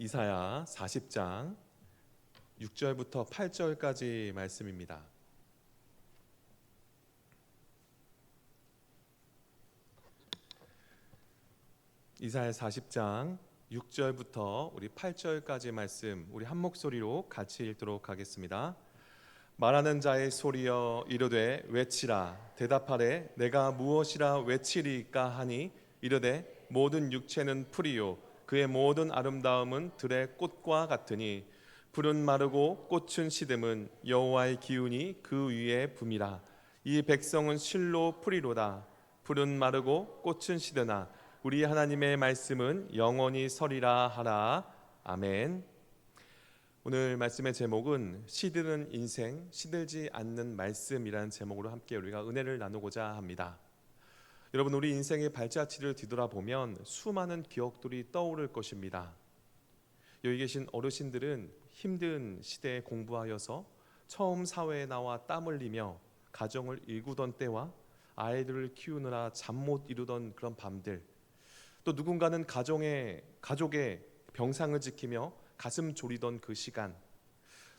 이사야 40장 6절부터 8절까지 말씀입니다. 이사야 40장 6절부터 우리 8절까지 말씀 우리 한 목소리로 같이 읽도록 하겠습니다. 말하는 자의 소리여 이르되 외치라. 대답하되 내가 무엇이라 외치리까 하니 이르되 모든 육체는 풀이요 그의 모든 아름다움은 들의 꽃과 같으니 풀은 마르고 꽃은 시듬은 여호와의 기운이 그 위에 붐이라. 이 백성은 실로 풀이로다. 풀은 마르고 꽃은 시드나 우리 하나님의 말씀은 영원히 서리라 하라. 아멘. 오늘 말씀의 제목은 시드는 인생, 시들지 않는 말씀이라는 제목으로 함께 우리가 은혜를 나누고자 합니다. 여러분, 우리 인생의 발자취를 뒤돌아보면 수많은 기억들이 떠오를 것입니다. 여기 계신 어르신들은 힘든 시대에 공부하여서 처음 사회에 나와 땀 흘리며 가정을 일구던 때와 아이들을 키우느라 잠 못 이루던 그런 밤들, 또 누군가는 가족의 병상을 지키며 가슴 졸이던 그 시간,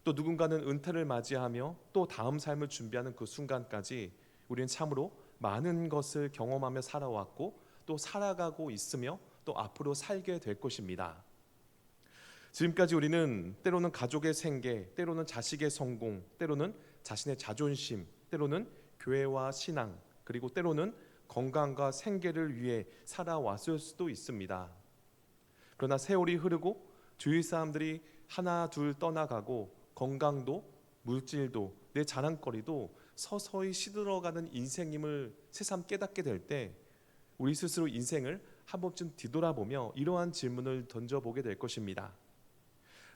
또 누군가는 은퇴를 맞이하며 또 다음 삶을 준비하는 그 순간까지 우리는 참으로 많은 것을 경험하며 살아왔고 또 살아가고 있으며 또 앞으로 살게 될 것입니다. 지금까지 우리는 때로는 가족의 생계, 때로는 자식의 성공, 때로는 자신의 자존심, 때로는 교회와 신앙, 그리고 때로는 건강과 생계를 위해 살아왔을 수도 있습니다. 그러나 세월이 흐르고 주위 사람들이 하나 둘 떠나가고 건강도 물질도 내 자랑거리도 서서히 시들어가는 인생임을 새삼 깨닫게 될 때 우리 스스로 인생을 한 번쯤 뒤돌아보며 이러한 질문을 던져보게 될 것입니다.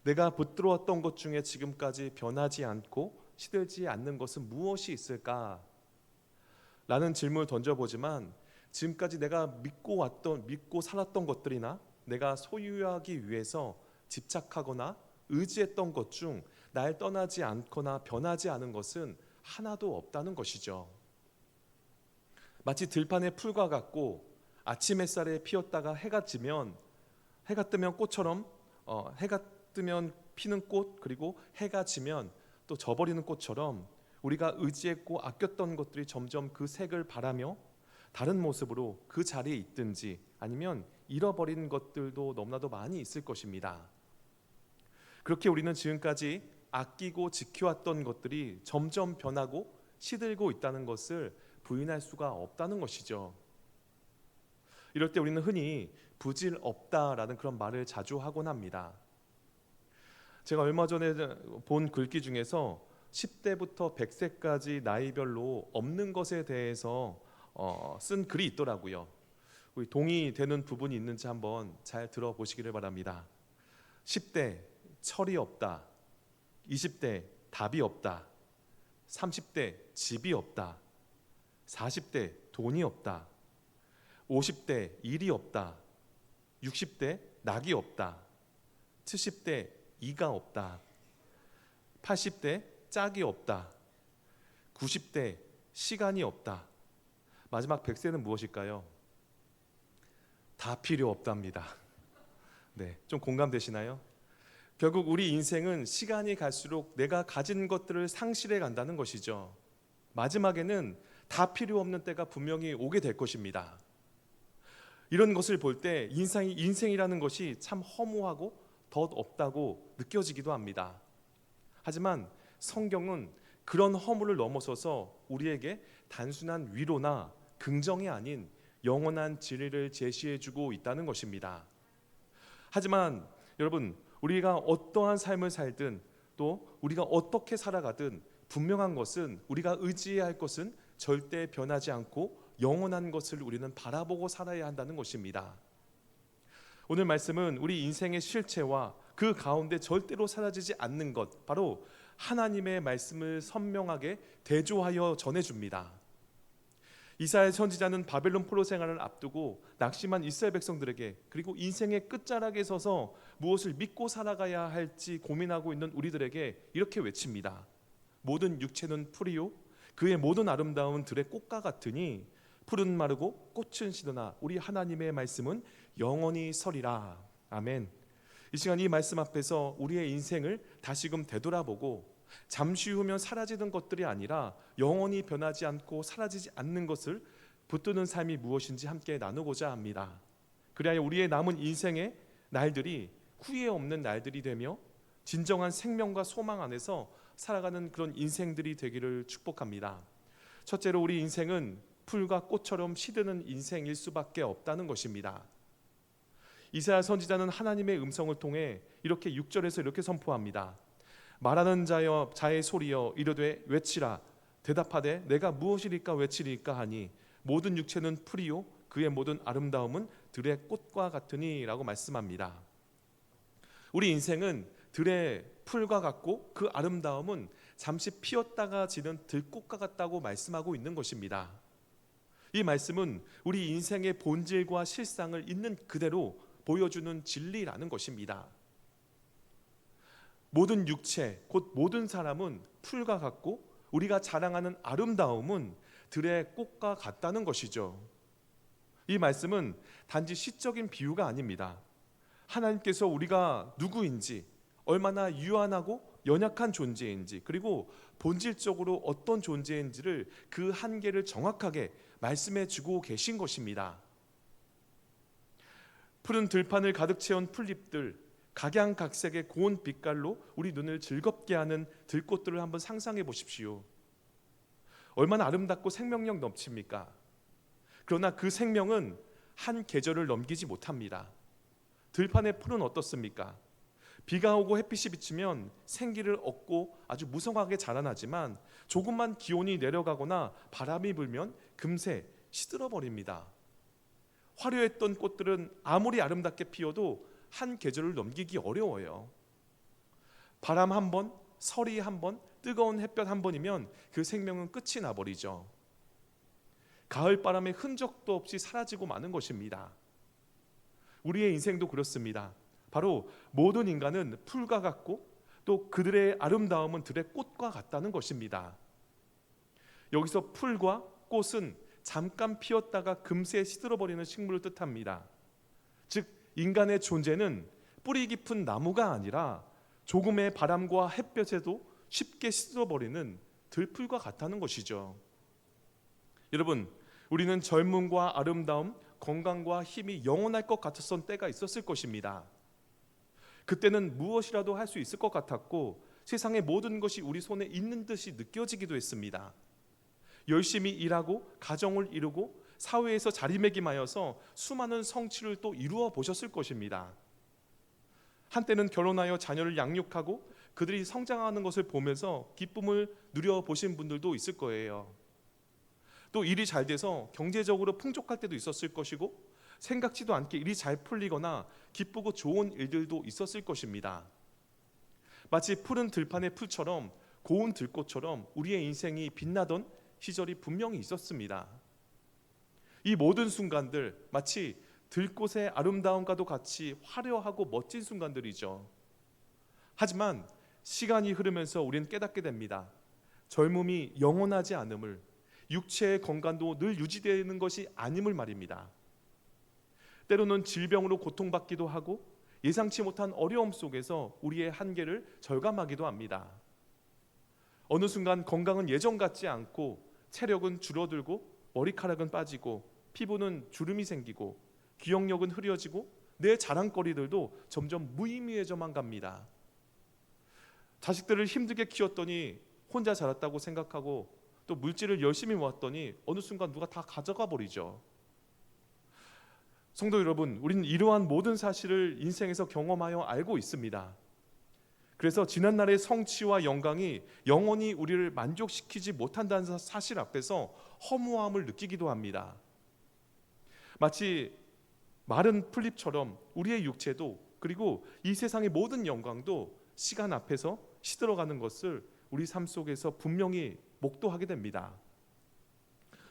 내가 붙들어왔던 것 중에 지금까지 변하지 않고 시들지 않는 것은 무엇이 있을까? 라는 질문을 던져보지만 지금까지 내가 믿고 살았던 것들이나 내가 소유하기 위해서 집착하거나 의지했던 것 중 날 떠나지 않거나 변하지 않은 것은 하나도 없다는 것이죠. 마치 들판의 풀과 같고 아침 햇살에 피었다가 해가 뜨면 꽃처럼 해가 뜨면 피는 꽃, 그리고 해가 지면 또 져버리는 꽃처럼 우리가 의지했고 아꼈던 것들이 점점 그 색을 바라며 다른 모습으로 그 자리에 있든지 아니면 잃어버린 것들도 너무나도 많이 있을 것입니다. 그렇게 우리는 지금까지 아끼고 지켜왔던 것들이 점점 변하고 시들고 있다는 것을 부인할 수가 없다는 것이죠. 이럴 때 우리는 흔히 부질없다라는 그런 말을 자주 하곤 합니다. 제가 얼마 전에 본 글귀 중에서 10대부터 100세까지 나이별로 없는 것에 대해서 쓴 글이 있더라고요. 동의되는 부분이 있는지 한번 잘 들어보시기를 바랍니다. 10대 철이 없다. 20대 답이 없다. 30대 집이 없다. 40대 돈이 없다. 50대 일이 없다. 60대 낙이 없다. 70대 이가 없다. 80대 짝이 없다. 90대 시간이 없다. 마지막 100세는 무엇일까요? 다 필요 없답니다. 네, 좀 공감되시나요? 결국 우리 인생은 시간이 갈수록 내가 가진 것들을 상실해 간다는 것이죠. 마지막에는 다 필요 없는 때가 분명히 오게 될 것입니다. 이런 것을 볼 때 인생이라는 것이 참 허무하고 덧없다고 느껴지기도 합니다. 하지만 성경은 그런 허물을 넘어서서 우리에게 단순한 위로나 긍정이 아닌 영원한 진리를 제시해주고 있다는 것입니다. 하지만 여러분, 우리가 어떠한 삶을 살든 또 우리가 어떻게 살아가든 분명한 것은 우리가 의지해야 할 것은 절대 변하지 않고 영원한 것을 우리는 바라보고 살아야 한다는 것입니다. 오늘 말씀은 우리 인생의 실체와 그 가운데 절대로 사라지지 않는 것, 바로 하나님의 말씀을 선명하게 대조하여 전해줍니다. 이사야 선지자는 바벨론 포로 생활을 앞두고 낙심한 이스라엘 백성들에게, 그리고 인생의 끝자락에 서서 무엇을 믿고 살아가야 할지 고민하고 있는 우리들에게 이렇게 외칩니다. 모든 육체는 풀이요 그의 모든 아름다움은 들의 꽃과 같으니 풀은 마르고 꽃은 시드나 우리 하나님의 말씀은 영원히 서리라. 아멘. 이 시간 이 말씀 앞에서 우리의 인생을 다시금 되돌아보고 잠시 후면 사라지는 것들이 아니라 영원히 변하지 않고 사라지지 않는 것을 붙드는 삶이 무엇인지 함께 나누고자 합니다. 그래야 우리의 남은 인생의 날들이 후회 없는 날들이 되며 진정한 생명과 소망 안에서 살아가는 그런 인생들이 되기를 축복합니다. 첫째로 우리 인생은 풀과 꽃처럼 시드는 인생일 수밖에 없다는 것입니다. 이사야 선지자는 하나님의 음성을 통해 이렇게 6절에서 이렇게 선포합니다. 말하는 자의 소리여 이르되 외치라. 대답하되 내가 무엇이리까 외치리까 하니 모든 육체는 풀이요 그의 모든 아름다움은 들의 꽃과 같으니 라고 말씀합니다. 우리 인생은 들의 풀과 같고 그 아름다움은 잠시 피었다가 지는 들꽃과 같다고 말씀하고 있는 것입니다. 이 말씀은 우리 인생의 본질과 실상을 있는 그대로 보여주는 진리라는 것입니다. 모든 육체, 곧 모든 사람은 풀과 같고 우리가 자랑하는 아름다움은 들의 꽃과 같다는 것이죠. 이 말씀은 단지 시적인 비유가 아닙니다. 하나님께서 우리가 누구인지, 얼마나 유한하고 연약한 존재인지, 그리고 본질적으로 어떤 존재인지를 그 한계를 정확하게 말씀해 주고 계신 것입니다. 푸른 들판을 가득 채운 풀잎들, 각양각색의 고운 빛깔로 우리 눈을 즐겁게 하는 들꽃들을 한번 상상해 보십시오. 얼마나 아름답고 생명력 넘칩니까? 그러나 그 생명은 한 계절을 넘기지 못합니다. 들판의 풀은 어떻습니까? 비가 오고 햇빛이 비치면 생기를 얻고 아주 무성하게 자라나지만 조금만 기온이 내려가거나 바람이 불면 금세 시들어버립니다. 화려했던 꽃들은 아무리 아름답게 피어도 한 계절을 넘기기 어려워요. 바람 한 번, 서리 한 번, 뜨거운 햇볕 한 번이면 그 생명은 끝이 나버리죠. 가을 바람의 흔적도 없이 사라지고 마는 것입니다. 우리의 인생도 그렇습니다. 바로 모든 인간은 풀과 같고 또 그들의 아름다움은 들의 꽃과 같다는 것입니다. 여기서 풀과 꽃은 잠깐 피었다가 금세 시들어버리는 식물을 뜻합니다. 즉 인간의 존재는 뿌리 깊은 나무가 아니라 조금의 바람과 햇볕에도 쉽게 시들어버리는 들풀과 같다는 것이죠. 여러분, 우리는 젊음과 아름다움, 건강과 힘이 영원할 것 같았던 때가 있었을 것입니다. 그때는 무엇이라도 할 수 있을 것 같았고 세상의 모든 것이 우리 손에 있는 듯이 느껴지기도 했습니다. 열심히 일하고 가정을 이루고 사회에서 자리매김하여서 수많은 성취를 또 이루어 보셨을 것입니다. 한때는 결혼하여 자녀를 양육하고 그들이 성장하는 것을 보면서 기쁨을 누려보신 분들도 있을 거예요. 또 일이 잘 돼서 경제적으로 풍족할 때도 있었을 것이고 생각지도 않게 일이 잘 풀리거나 기쁘고 좋은 일들도 있었을 것입니다. 마치 푸른 들판의 풀처럼 고운 들꽃처럼 우리의 인생이 빛나던 시절이 분명히 있었습니다. 이 모든 순간들 마치 들꽃의 아름다움과도 같이 화려하고 멋진 순간들이죠. 하지만 시간이 흐르면서 우리는 깨닫게 됩니다. 젊음이 영원하지 않음을, 육체의 건강도 늘 유지되는 것이 아님을 말입니다. 때로는 질병으로 고통받기도 하고 예상치 못한 어려움 속에서 우리의 한계를 절감하기도 합니다. 어느 순간 건강은 예전 같지 않고 체력은 줄어들고 머리카락은 빠지고 피부는 주름이 생기고 기억력은 흐려지고 내 자랑거리들도 점점 무의미해져만 갑니다. 자식들을 힘들게 키웠더니 혼자 자랐다고 생각하고 또 물질을 열심히 모았더니 어느 순간 누가 다 가져가 버리죠. 성도 여러분, 우리는 이러한 모든 사실을 인생에서 경험하여 알고 있습니다. 그래서 지난날의 성취와 영광이 영원히 우리를 만족시키지 못한다는 사실 앞에서 허무함을 느끼기도 합니다. 마치 마른 풀잎처럼 우리의 육체도 그리고 이 세상의 모든 영광도 시간 앞에서 시들어가는 것을 우리 삶 속에서 분명히 목도하게 됩니다.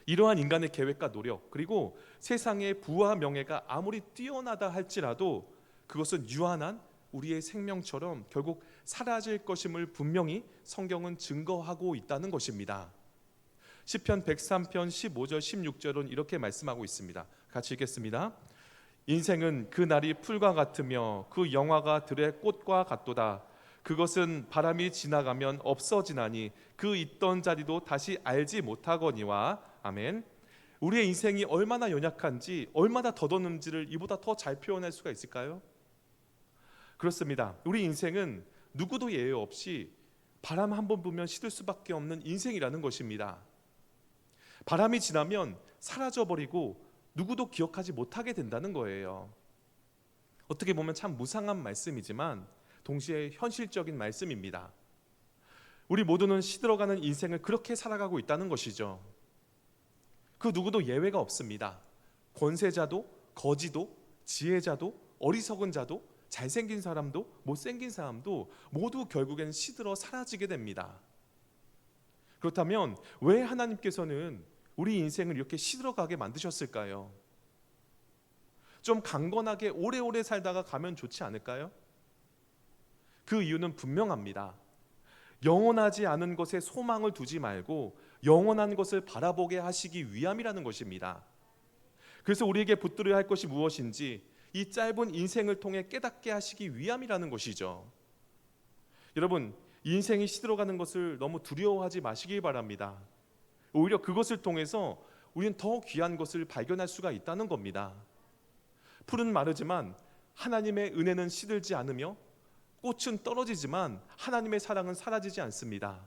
이러한 인간의 계획과 노력 그리고 세상의 부와 명예가 아무리 뛰어나다 할지라도 그것은 유한한 우리의 생명처럼 결국 사라질 것임을 분명히 성경은 증거하고 있다는 것입니다. 시편 103편 15절 16절은 이렇게 말씀하고 있습니다. 같이 읽겠습니다. 인생은 그 날이 풀과 같으며 그 영화가 들의 꽃과 같도다. 그것은 바람이 지나가면 없어지나니 그 있던 자리도 다시 알지 못하거니와. 아멘. 우리의 인생이 얼마나 연약한지, 얼마나 더뎠는지를 이보다 더 잘 표현할 수가 있을까요? 그렇습니다. 우리 인생은 누구도 예외 없이 바람 한 번 불면 시들 수밖에 없는 인생이라는 것입니다. 바람이 지나면 사라져버리고 누구도 기억하지 못하게 된다는 거예요. 어떻게 보면 참 무상한 말씀이지만 동시에 현실적인 말씀입니다. 우리 모두는 시들어가는 인생을 그렇게 살아가고 있다는 것이죠. 그 누구도 예외가 없습니다. 권세자도, 거지도, 지혜자도, 어리석은 자도, 잘생긴 사람도, 못생긴 사람도 모두 결국엔 시들어 사라지게 됩니다. 그렇다면 왜 하나님께서는 우리 인생을 이렇게 시들어가게 만드셨을까요? 좀 강건하게 오래오래 살다가 가면 좋지 않을까요? 그 이유는 분명합니다. 영원하지 않은 것에 소망을 두지 말고 영원한 것을 바라보게 하시기 위함이라는 것입니다. 그래서 우리에게 붙들어야 할 것이 무엇인지 이 짧은 인생을 통해 깨닫게 하시기 위함이라는 것이죠. 여러분, 인생이 시들어가는 것을 너무 두려워하지 마시기 바랍니다. 오히려 그것을 통해서 우리는 더 귀한 것을 발견할 수가 있다는 겁니다. 풀은 마르지만 하나님의 은혜는 시들지 않으며 꽃은 떨어지지만 하나님의 사랑은 사라지지 않습니다.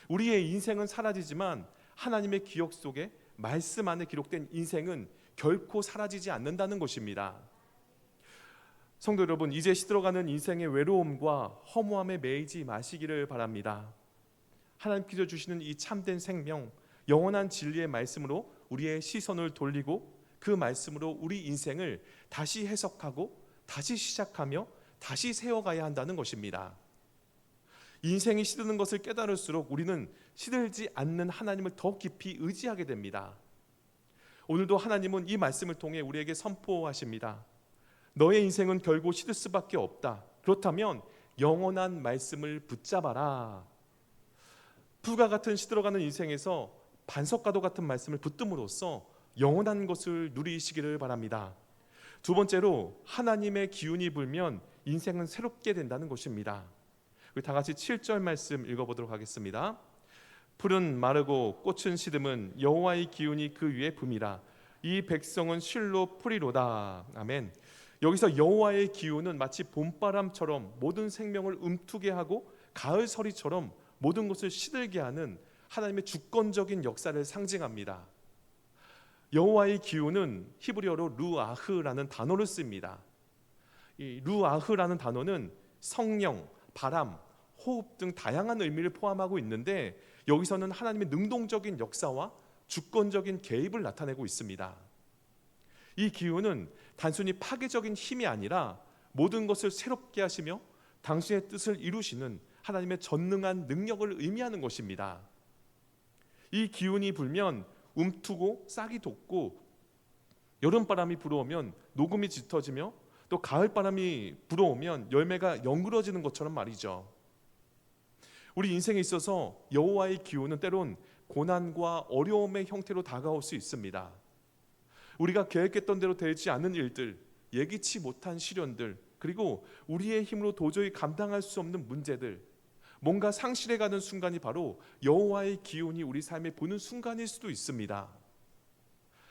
우리의 인생은 사라지지만 하나님의 기억 속에 말씀 안에 기록된 인생은 결코 사라지지 않는다는 것입니다. 성도 여러분, 이제 시들어가는 인생의 외로움과 허무함에 매이지 마시기를 바랍니다. 하나님께서 주시는 이 참된 생명, 영원한 진리의 말씀으로 우리의 시선을 돌리고 그 말씀으로 우리 인생을 다시 해석하고 다시 시작하며 다시 세워가야 한다는 것입니다. 인생이 시드는 것을 깨달을수록 우리는 시들지 않는 하나님을 더 깊이 의지하게 됩니다. 오늘도 하나님은 이 말씀을 통해 우리에게 선포하십니다. 너의 인생은 결국 시들 수밖에 없다. 그렇다면 영원한 말씀을 붙잡아라. 풀과 같은 시들어가는 인생에서 반석과도 같은 말씀을 붙듦으로써 영원한 것을 누리시기를 바랍니다. 두 번째로 하나님의 기운이 불면 인생은 새롭게 된다는 것입니다. 우리 다 같이 7절 말씀 읽어보도록 하겠습니다. 풀은 마르고 꽃은 시듬은 여호와의 기운이 그 위에 붐이라. 이 백성은 실로 풀이로다. 아멘. 여기서 여호와의 기운은 마치 봄바람처럼 모든 생명을 움트게 하고 가을서리처럼 모든 것을 시들게 하는 하나님의 주권적인 역사를 상징합니다. 여호와의 기운은 히브리어로 루아흐라는 단어를 씁니다. 이 루아흐라는 단어는 성령, 바람, 호흡 등 다양한 의미를 포함하고 있는데 여기서는 하나님의 능동적인 역사와 주권적인 개입을 나타내고 있습니다. 이 기운은 단순히 파괴적인 힘이 아니라 모든 것을 새롭게 하시며 당신의 뜻을 이루시는 하나님의 전능한 능력을 의미하는 것입니다. 이 기운이 불면 움트고 싹이 돋고 여름바람이 불어오면 녹음이 짙어지며 또 가을바람이 불어오면 열매가 연그러지는 것처럼 말이죠. 우리 인생에 있어서 여호와의 기운은 때론 고난과 어려움의 형태로 다가올 수 있습니다. 우리가 계획했던 대로 되지 않는 일들, 예기치 못한 시련들, 그리고 우리의 힘으로 도저히 감당할 수 없는 문제들, 뭔가 상실해가는 순간이 바로 여호와의 기운이 우리 삶에 부는 순간일 수도 있습니다.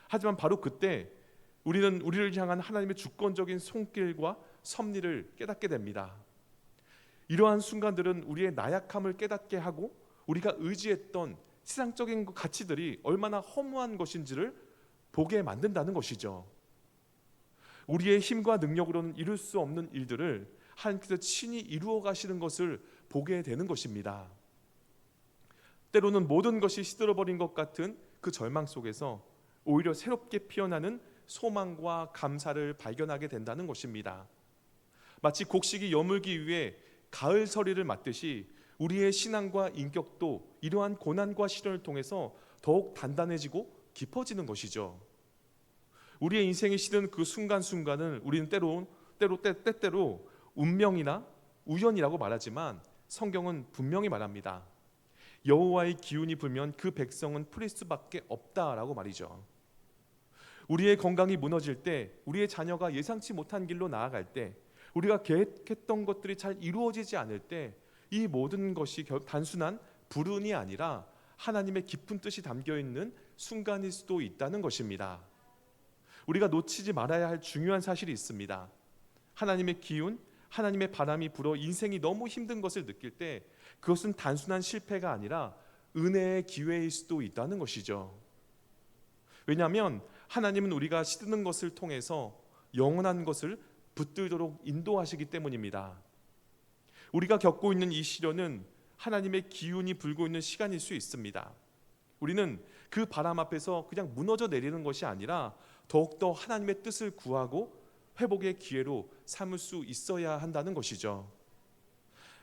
하지만 바로 그때 우리는 우리를 향한 하나님의 주권적인 손길과 섭리를 깨닫게 됩니다. 이러한 순간들은 우리의 나약함을 깨닫게 하고 우리가 의지했던 세상적인 가치들이 얼마나 허무한 것인지를 보게 만든다는 것이죠. 우리의 힘과 능력으로는 이룰 수 없는 일들을 하나님께서 친히 이루어 가시는 것을 보게 되는 것입니다. 때로는 모든 것이 시들어버린 것 같은 그 절망 속에서 오히려 새롭게 피어나는 소망과 감사를 발견하게 된다는 것입니다. 마치 곡식이 여물기 위해 가을서리를 맞듯이 우리의 신앙과 인격도 이러한 고난과 시련을 통해서 더욱 단단해지고 깊어지는 것이죠. 우리의 인생이 시든 그 순간순간을 우리는 때때로 운명이나 우연이라고 말하지만 성경은 분명히 말합니다. 여호와의 기운이 불면 그 백성은 풀릴 수밖에 없다라고 말이죠. 우리의 건강이 무너질 때, 우리의 자녀가 예상치 못한 길로 나아갈 때, 우리가 계획했던 것들이 잘 이루어지지 않을 때, 이 모든 것이 단순한 불운이 아니라 하나님의 깊은 뜻이 담겨 있는 순간일 수도 있다는 것입니다. 우리가 놓치지 말아야 할 중요한 사실이 있습니다. 하나님의 기운, 하나님의 바람이 불어 인생이 너무 힘든 것을 느낄 때 그것은 단순한 실패가 아니라 은혜의 기회일 수도 있다는 것이죠. 왜냐하면 하나님은 우리가 시드는 것을 통해서 영원한 것을 붙들도록 인도하시기 때문입니다. 우리가 겪고 있는 이 시련은 하나님의 기운이 불고 있는 시간일 수 있습니다. 우리는 그 바람 앞에서 그냥 무너져 내리는 것이 아니라 더욱더 하나님의 뜻을 구하고 회복의 기회로 삼을 수 있어야 한다는 것이죠.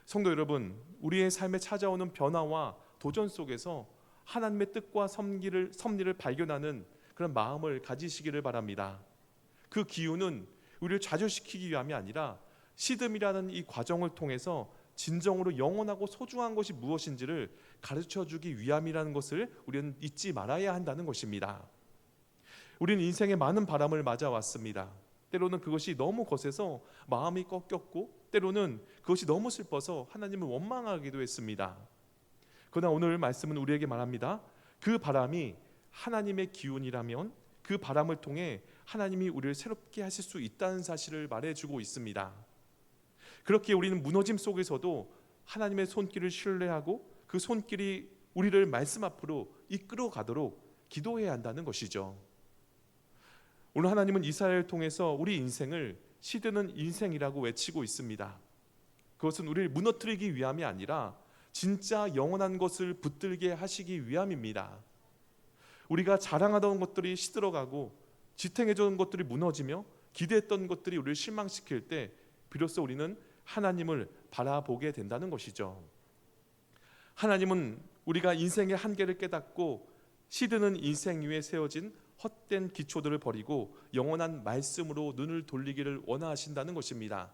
성도 여러분, 우리의 삶에 찾아오는 변화와 도전 속에서 하나님의 뜻과 섭리를 발견하는 그런 마음을 가지시기를 바랍니다. 그 기운은 우리를 좌절시키기 위함이 아니라 시듬이라는 이 과정을 통해서 진정으로 영원하고 소중한 것이 무엇인지를 가르쳐주기 위함이라는 것을 우리는 잊지 말아야 한다는 것입니다. 우리는 인생에 많은 바람을 맞아왔습니다. 때로는 그것이 너무 거세서 마음이 꺾였고, 때로는 그것이 너무 슬퍼서 하나님을 원망하기도 했습니다. 그러나 오늘 말씀은 우리에게 말합니다. 그 바람이 하나님의 기운이라면 그 바람을 통해 하나님이 우리를 새롭게 하실 수 있다는 사실을 말해주고 있습니다. 그렇게 우리는 무너짐 속에서도 하나님의 손길을 신뢰하고 그 손길이 우리를 말씀 앞으로 이끌어 가도록 기도해야 한다는 것이죠. 오늘 하나님은 이사야를 통해서 우리 인생을 시드는 인생이라고 외치고 있습니다. 그것은 우리를 무너뜨리기 위함이 아니라 진짜 영원한 것을 붙들게 하시기 위함입니다. 우리가 자랑하던 것들이 시들어가고 지탱해줬던 것들이 무너지며 기대했던 것들이 우리를 실망시킬 때 비로소 우리는 하나님을 바라보게 된다는 것이죠. 하나님은 우리가 인생의 한계를 깨닫고 시드는 인생 위에 세워진 헛된 기초들을 버리고 영원한 말씀으로 눈을 돌리기를 원하신다는 것입니다.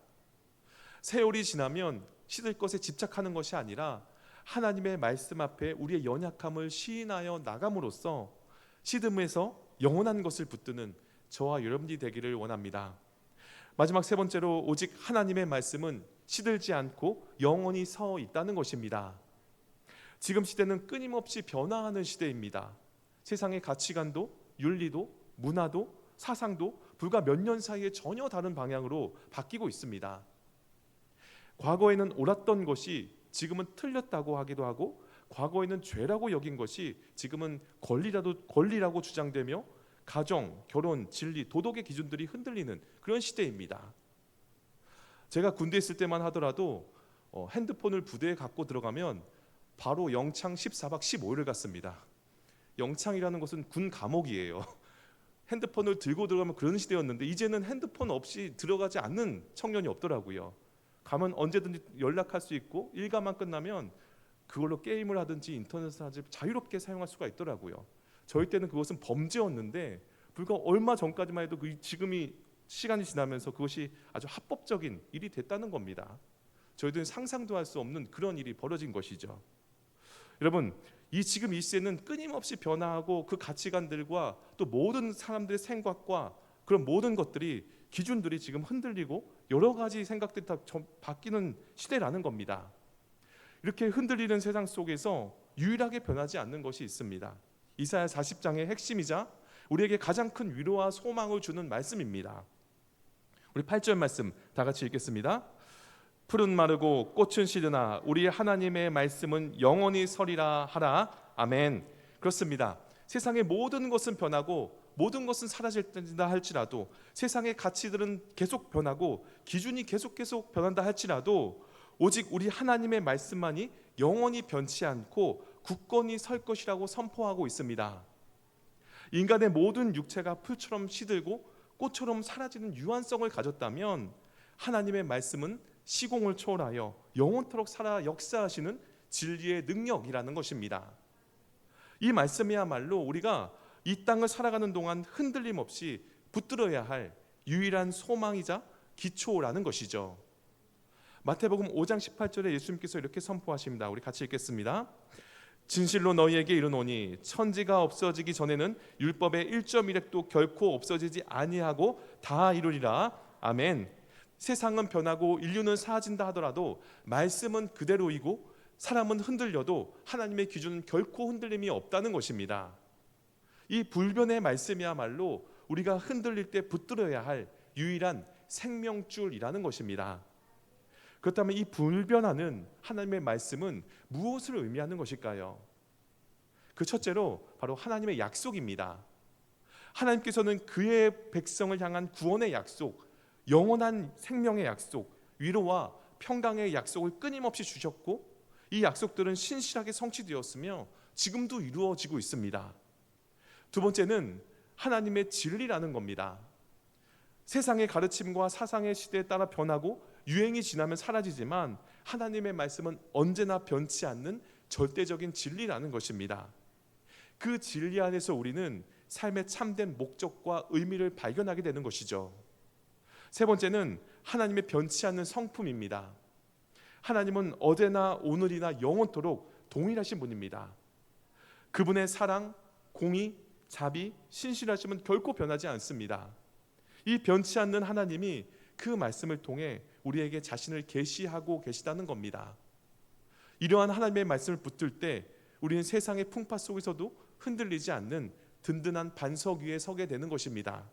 세월이 지나면 시들 것에 집착하는 것이 아니라 하나님의 말씀 앞에 우리의 연약함을 시인하여 나감으로써 시듬에서 영원한 것을 붙드는 저와 여러분이 되기를 원합니다. 마지막 세 번째로, 오직 하나님의 말씀은 시들지 않고 영원히 서 있다는 것입니다. 지금 시대는 끊임없이 변화하는 시대입니다. 세상의 가치관도 윤리도 문화도 사상도 불과 몇 년 사이에 전혀 다른 방향으로 바뀌고 있습니다. 과거에는 옳았던 것이 지금은 틀렸다고 하기도 하고, 과거에는 죄라고 여긴 것이 지금은 권리라고 주장되며 가정, 결혼, 진리, 도덕의 기준들이 흔들리는 그런 시대입니다. 제가 군대에 있을 때만 하더라도 핸드폰을 부대에 갖고 들어가면 바로 영창 14박 15일을 갔습니다. 영창이라는 것은 군 감옥이에요. 핸드폰을 들고 들어가면 그런 시대였는데 이제는 핸드폰 없이 들어가지 않는 청년이 없더라고요. 가면 언제든지 연락할 수 있고 일과만 끝나면 그걸로 게임을 하든지 인터넷을 하든지 자유롭게 사용할 수가 있더라고요. 저희 때는 그것은 범죄였는데 불과 얼마 전까지만 해도 지금이 시간이 지나면서 그것이 아주 합법적인 일이 됐다는 겁니다. 저희들은 상상도 할 수 없는 그런 일이 벌어진 것이죠. 여러분, 지금 이 시대는 끊임없이 변화하고 그 가치관들과 또 모든 사람들의 생각과 그런 모든 것들이 기준들이 지금 흔들리고 여러 가지 생각들이 다 바뀌는 시대라는 겁니다. 이렇게 흔들리는 세상 속에서 유일하게 변하지 않는 것이 있습니다. 이사야 40장의 핵심이자 우리에게 가장 큰 위로와 소망을 주는 말씀입니다. 우리 8절 말씀 다 같이 읽겠습니다. 풀은 마르고 꽃은 시드나 우리 하나님의 말씀은 영원히 서리라 하라. 아멘. 그렇습니다. 세상의 모든 것은 변하고 모든 것은 사라진다 할지라도, 세상의 가치들은 계속 변하고 기준이 계속 변한다 할지라도 오직 우리 하나님의 말씀만이 영원히 변치 않고 굳건히 설 것이라고 선포하고 있습니다. 인간의 모든 육체가 풀처럼 시들고 꽃처럼 사라지는 유한성을 가졌다면 하나님의 말씀은 시공을 초월하여 영원토록 살아 역사하시는 진리의 능력이라는 것입니다. 이 말씀이야말로 우리가 이 땅을 살아가는 동안 흔들림 없이 붙들어야 할 유일한 소망이자 기초라는 것이죠. 마태복음 5장 18절에 예수님께서 이렇게 선포하십니다. 우리 같이 읽겠습니다. 진실로 너희에게 이르노니 천지가 없어지기 전에는 율법의 1.1획도 결코 없어지지 아니하고 다 이루리라. 아멘. 세상은 변하고 인류는 사라진다 하더라도 말씀은 그대로이고 사람은 흔들려도 하나님의 기준은 결코 흔들림이 없다는 것입니다. 이 불변의 말씀이야말로 우리가 흔들릴 때 붙들어야 할 유일한 생명줄이라는 것입니다. 그렇다면 이 불변하는 하나님의 말씀은 무엇을 의미하는 것일까요? 그 첫째로 바로 하나님의 약속입니다. 하나님께서는 그의 백성을 향한 구원의 약속, 영원한 생명의 약속, 위로와 평강의 약속을 끊임없이 주셨고 이 약속들은 신실하게 성취되었으며 지금도 이루어지고 있습니다. 두 번째는 하나님의 진리라는 겁니다. 세상의 가르침과 사상의 시대에 따라 변하고 유행이 지나면 사라지지만 하나님의 말씀은 언제나 변치 않는 절대적인 진리라는 것입니다. 그 진리 안에서 우리는 삶의 참된 목적과 의미를 발견하게 되는 것이죠. 세 번째는 하나님의 변치 않는 성품입니다. 하나님은 어제나 오늘이나 영원토록 동일하신 분입니다. 그분의 사랑, 공의, 자비, 신실하심은 결코 변하지 않습니다. 이 변치 않는 하나님이 그 말씀을 통해 우리에게 자신을 계시하고 계시다는 겁니다. 이러한 하나님의 말씀을 붙들 때 우리는 세상의 풍파 속에서도 흔들리지 않는 든든한 반석 위에 서게 되는 것입니다.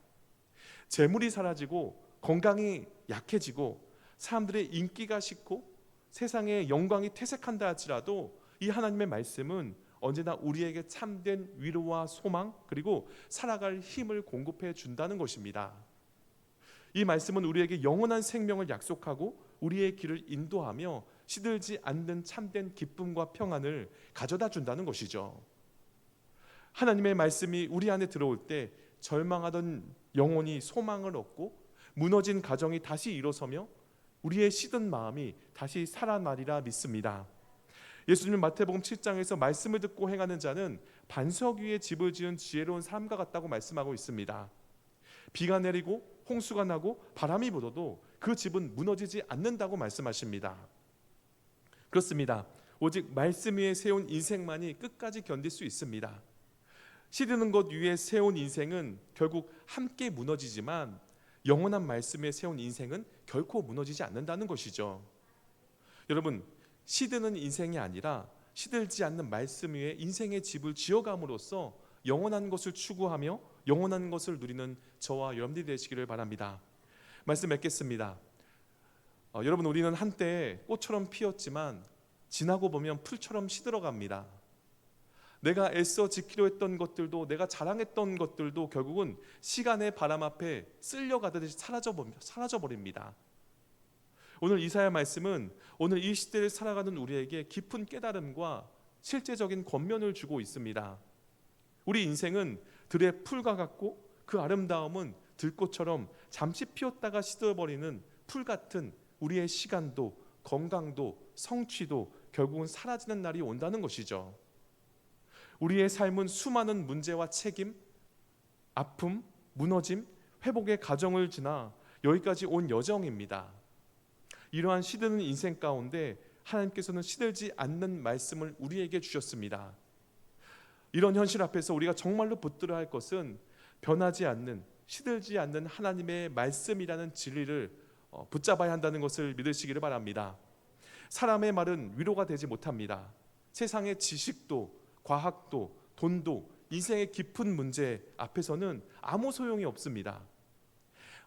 재물이 사라지고 건강이 약해지고 사람들의 인기가 식고 세상의 영광이 퇴색한다 할지라도 이 하나님의 말씀은 언제나 우리에게 참된 위로와 소망 그리고 살아갈 힘을 공급해 준다는 것입니다. 이 말씀은 우리에게 영원한 생명을 약속하고 우리의 길을 인도하며 시들지 않는 참된 기쁨과 평안을 가져다 준다는 것이죠. 하나님의 말씀이 우리 안에 들어올 때 절망하던 영혼이 소망을 얻고 무너진 가정이 다시 일어서며 우리의 시든 마음이 다시 살아나리라 믿습니다. 예수님은 마태복음 7장에서 말씀을 듣고 행하는 자는 반석 위에 집을 지은 지혜로운 사람과 같다고 말씀하고 있습니다. 비가 내리고 홍수가 나고 바람이 불어도 그 집은 무너지지 않는다고 말씀하십니다. 그렇습니다. 오직 말씀 위에 세운 인생만이 끝까지 견딜 수 있습니다. 시드는 것 위에 세운 인생은 결국 함께 무너지지만 영원한 말씀 위에 세운 인생은 결코 무너지지 않는다는 것이죠. 여러분, 시드는 인생이 아니라 시들지 않는 말씀 위에 인생의 집을 지어감으로써 영원한 것을 추구하며 영원한 것을 누리는 저와 여러분들이 되시기를 바랍니다. 말씀 맺겠습니다. 여러분, 우리는 한때 꽃처럼 피었지만 지나고 보면 풀처럼 시들어갑니다. 내가 애써 지키려 했던 것들도 내가 자랑했던 것들도 결국은 시간의 바람 앞에 쓸려가듯이 사라져버립니다. 오늘 이사야 말씀은 오늘 이 시대를 살아가는 우리에게 깊은 깨달음과 실제적인 권면을 주고 있습니다. 우리 인생은 들의 풀과 같고 그 아름다움은 들꽃처럼 잠시 피었다가 시들어버리는 풀 같은 우리의 시간도 건강도 성취도 결국은 사라지는 날이 온다는 것이죠. 우리의 삶은 수많은 문제와 책임, 아픔, 무너짐, 회복의 과정을 지나 여기까지 온 여정입니다. 이러한 시드는 인생 가운데 하나님께서는 시들지 않는 말씀을 우리에게 주셨습니다. 이런 현실 앞에서 우리가 정말로 붙들어야 할 것은 변하지 않는, 시들지 않는 하나님의 말씀이라는 진리를 붙잡아야 한다는 것을 믿으시기를 바랍니다. 사람의 말은 위로가 되지 못합니다. 세상의 지식도 과학도 돈도 인생의 깊은 문제 앞에서는 아무 소용이 없습니다.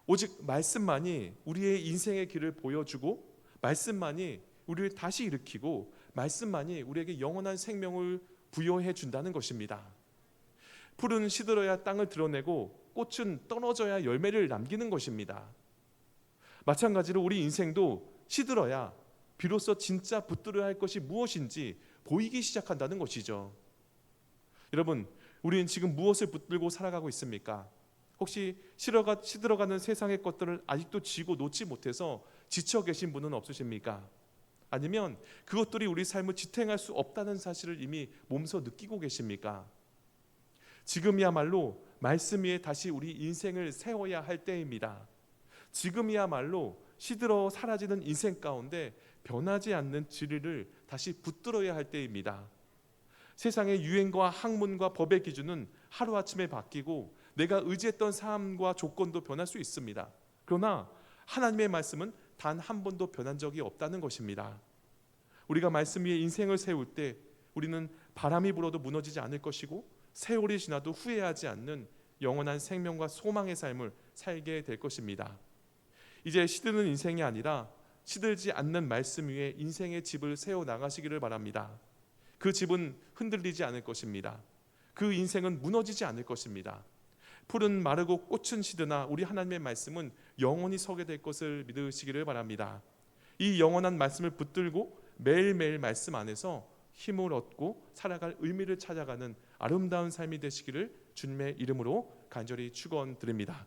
오직 말씀만이 우리의 인생의 길을 보여주고 말씀만이 우리를 다시 일으키고 말씀만이 우리에게 영원한 생명을 부여해 준다는 것입니다. 풀은 시들어야 땅을 드러내고 꽃은 떨어져야 열매를 남기는 것입니다. 마찬가지로 우리 인생도 시들어야 비로소 진짜 붙들어야 할 것이 무엇인지 보이기 시작한다는 것이죠. 여러분, 우리는 지금 무엇을 붙들고 살아가고 있습니까? 혹시 시들어가는 세상의 것들을 아직도 쥐고 놓지 못해서 지쳐 계신 분은 없으십니까? 아니면 그것들이 우리 삶을 지탱할 수 없다는 사실을 이미 몸소 느끼고 계십니까? 지금이야말로 말씀 위에 다시 우리 인생을 세워야 할 때입니다. 지금이야말로 시들어 사라지는 인생 가운데 변하지 않는 진리를 다시 붙들어야 할 때입니다. 세상의 유행과 학문과 법의 기준은 하루아침에 바뀌고 내가 의지했던 삶과 조건도 변할 수 있습니다. 그러나 하나님의 말씀은 단 한 번도 변한 적이 없다는 것입니다. 우리가 말씀 위에 인생을 세울 때 우리는 바람이 불어도 무너지지 않을 것이고 세월이 지나도 후회하지 않는 영원한 생명과 소망의 삶을 살게 될 것입니다. 이제 시드는 인생이 아니라 시들지 않는 말씀 위에 인생의 집을 세워 나가시기를 바랍니다. 그 집은 흔들리지 않을 것입니다. 그 인생은 무너지지 않을 것입니다. 풀은 마르고 꽃은 시드나 우리 하나님의 말씀은 영원히 서게 될 것을 믿으시기를 바랍니다. 이 영원한 말씀을 붙들고 매일매일 말씀 안에서 힘을 얻고 살아갈 의미를 찾아가는 아름다운 삶이 되시기를 주님의 이름으로 간절히 축원드립니다.